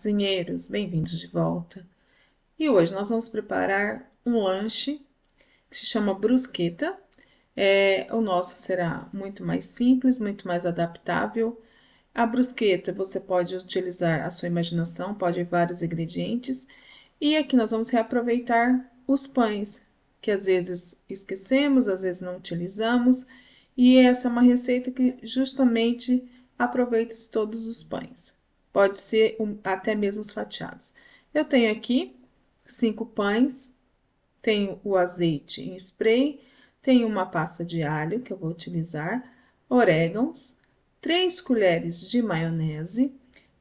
cozinheiros, bem-vindos de volta. E hoje nós vamos preparar um lanche que se chama brusqueta. O nosso será muito mais simples, muito mais adaptável. A brusqueta você pode utilizar a sua imaginação, pode ir vários ingredientes. E aqui nós vamos reaproveitar os pães, que às vezes esquecemos, às vezes não utilizamos. E essa é uma receita que justamente aproveita-se todos os pães. Pode ser até mesmo os fatiados. Eu tenho aqui 5 pães, tenho o azeite em spray, tenho uma pasta de alho que eu vou utilizar, orégãos, 3 colheres de maionese.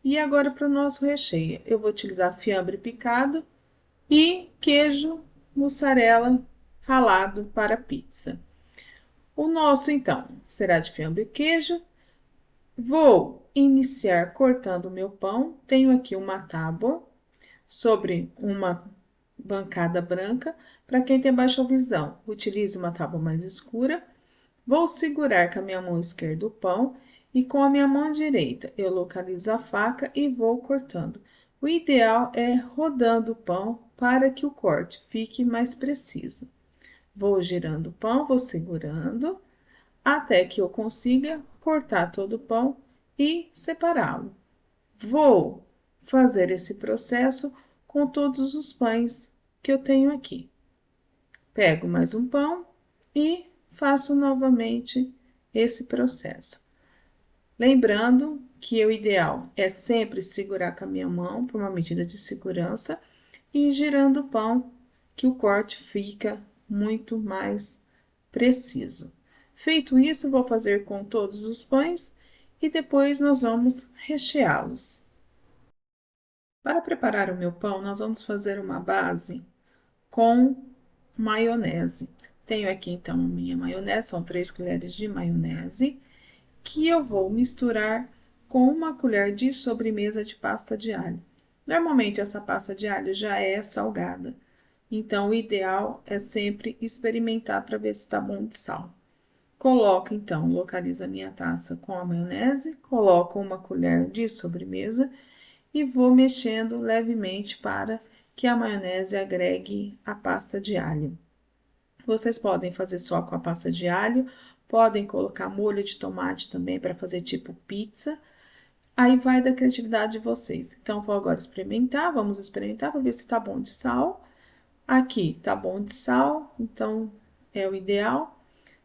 E agora para o nosso recheio, eu vou utilizar fiambre picado e queijo mussarela ralado para pizza. O nosso, então, será de fiambre e queijo. Vou iniciar cortando o meu pão. Tenho aqui uma tábua sobre uma bancada branca. Para quem tem baixa visão, utilize uma tábua mais escura. Vou segurar com a minha mão esquerda o pão e com a minha mão direita eu localizo a faca e vou cortando. O ideal é rodando o pão para que o corte fique mais preciso. Vou girando o pão, vou segurando até que eu consiga cortar todo o pão e separá-lo. Vou fazer esse processo com todos os pães que eu tenho aqui. Pego mais um pão e faço novamente esse processo. Lembrando que o ideal é sempre segurar com a minha mão por uma medida de segurança e ir girando o pão, que o corte fica muito mais preciso. Feito isso, vou fazer com todos os pães e depois nós vamos recheá-los. Para preparar o meu pão, nós vamos fazer uma base com maionese. Tenho aqui então minha maionese, são 3 colheres de maionese, que eu vou misturar com uma colher de sobremesa de pasta de alho. Normalmente essa pasta de alho já é salgada, então o ideal é sempre experimentar para ver se tá bom de sal. Coloco então, localizo a minha taça com a maionese, coloco uma colher de sobremesa e vou mexendo levemente para que a maionese agregue a pasta de alho. Vocês podem fazer só com a pasta de alho, podem colocar molho de tomate também para fazer tipo pizza. Aí vai da criatividade de vocês. Então, vou agora experimentar, vamos experimentar para ver se tá bom de sal. Aqui tá bom de sal, então é o ideal.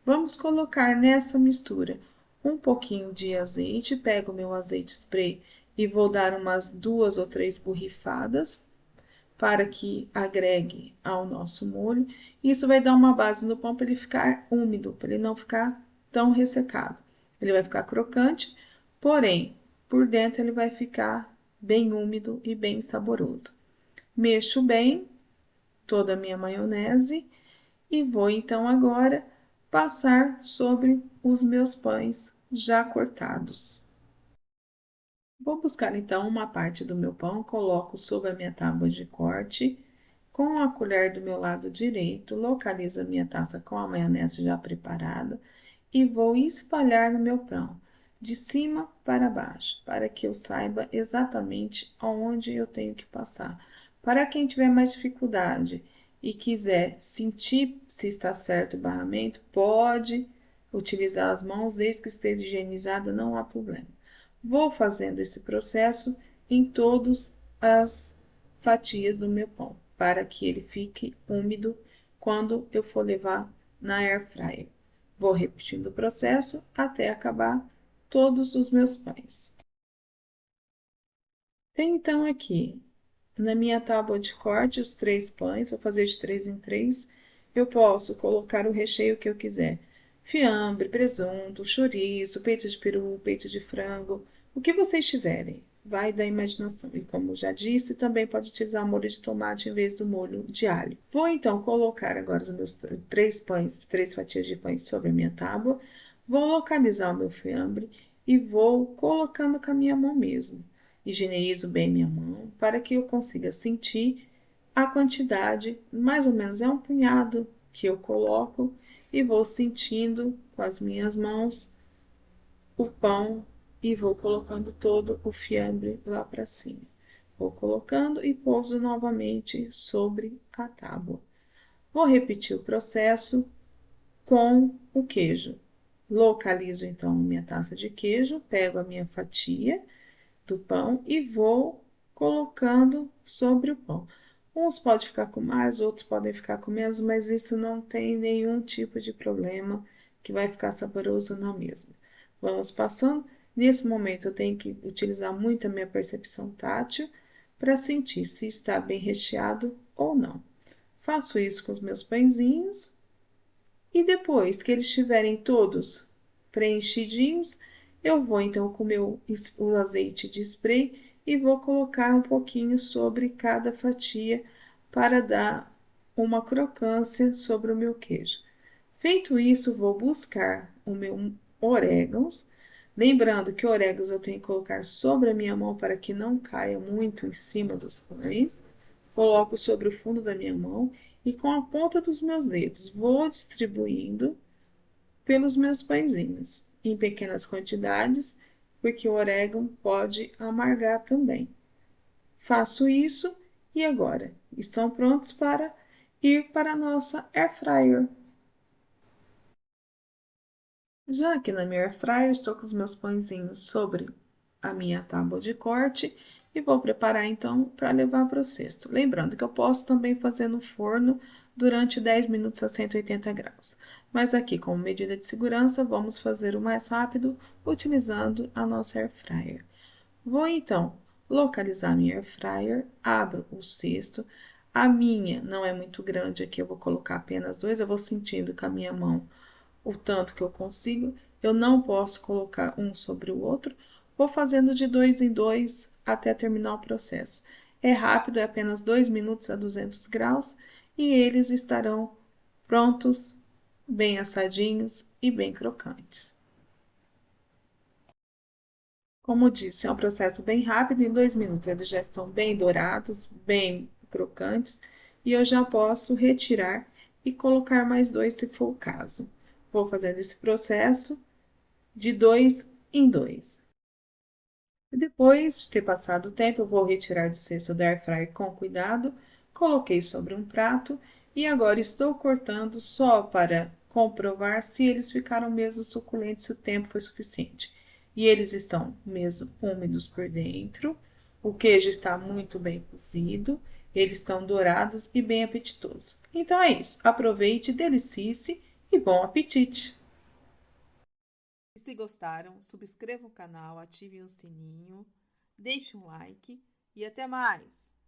Vamos colocar nessa mistura um pouquinho de azeite. Pego o meu azeite spray e vou dar umas 2 ou 3 borrifadas para que agregue ao nosso molho. Isso vai dar uma base no pão para ele ficar úmido, para ele não ficar tão ressecado. Ele vai ficar crocante, porém, por dentro ele vai ficar bem úmido e bem saboroso. Mexo bem toda a minha maionese e vou então agora passar sobre os meus pães já cortados. Vou buscar então uma parte do meu pão, coloco sobre a minha tábua de corte, com a colher do meu lado direito, localizo a minha taça com a maionese já preparada e vou espalhar no meu pão, de cima para baixo, para que eu saiba exatamente aonde eu tenho que passar. Para quem tiver mais dificuldade e quiser sentir se está certo o barramento, pode utilizar as mãos, desde que esteja higienizada, não há problema. Vou fazendo esse processo em todas as fatias do meu pão, para que ele fique úmido quando eu for levar na air fryer. Vou repetindo o processo até acabar todos os meus pães. Tenho então aqui na minha tábua de corte os 3 pães, vou fazer de 3 em 3. Eu posso colocar o recheio que eu quiser: fiambre, presunto, chouriço, peito de peru, peito de frango, o que vocês tiverem, vai da imaginação. E como já disse, também pode utilizar molho de tomate em vez do molho de alho. Vou então colocar agora os meus 3 pães, 3 fatias de pães sobre a minha tábua, vou localizar o meu fiambre e vou colocando com a minha mão mesmo. Higienizo bem minha mão para que eu consiga sentir a quantidade, mais ou menos é um punhado que eu coloco e vou sentindo com as minhas mãos o pão e vou colocando todo o fiambre lá para cima. Vou colocando e pouso novamente sobre a tábua. Vou repetir o processo com o queijo. Localizo então minha taça de queijo, pego a minha fatia do pão e vou colocando sobre o pão. Uns podem ficar com mais, outros podem ficar com menos, mas isso não tem nenhum tipo de problema, que vai ficar saboroso na mesma. Vamos passando. Nesse momento, eu tenho que utilizar muito a minha percepção tátil para sentir se está bem recheado ou não. Faço isso com os meus pãezinhos e depois que eles estiverem todos preenchidinhos, eu vou então com o azeite de spray e vou colocar um pouquinho sobre cada fatia para dar uma crocância sobre o meu queijo. Feito isso, vou buscar o meu orégãos. Lembrando que orégãos eu tenho que colocar sobre a minha mão para que não caia muito em cima dos pães. Coloco sobre o fundo da minha mão e com a ponta dos meus dedos vou distribuindo pelos meus pãezinhos, em pequenas quantidades, porque o orégano pode amargar também. Faço isso e agora estão prontos para ir para a nossa air fryer. Já aqui na minha air fryer, estou com os meus pãezinhos sobre a minha tábua de corte e vou preparar então para levar para o cesto. Lembrando que eu posso também fazer no forno durante 10 minutos a 180 graus. Mas aqui, como medida de segurança, vamos fazer o mais rápido utilizando a nossa air fryer. Vou então localizar minha air fryer, abro o cesto. A minha não é muito grande aqui, eu vou colocar apenas dois, eu vou sentindo com a minha mão o tanto que eu consigo. Eu não posso colocar um sobre o outro. Vou fazendo de dois em dois até terminar o processo. É rápido, é apenas 2 minutos a 200 graus e eles estarão prontos, bem assadinhos e bem crocantes. Como disse, é um processo bem rápido, em 2 minutos eles já estão bem dourados, bem crocantes, e eu já posso retirar e colocar mais dois se for o caso. Vou fazendo esse processo de dois em dois. E depois de ter passado o tempo, eu vou retirar do cesto da air fryer com cuidado, coloquei sobre um prato e agora estou cortando só para comprovar se eles ficaram mesmo suculentos, se o tempo foi suficiente. E eles estão mesmo úmidos por dentro, o queijo está muito bem cozido, eles estão dourados e bem apetitosos. Então é isso, aproveite, delicie-se e bom apetite! E se gostaram, subscrevam o canal, ativem o sininho, deixem um like e até mais!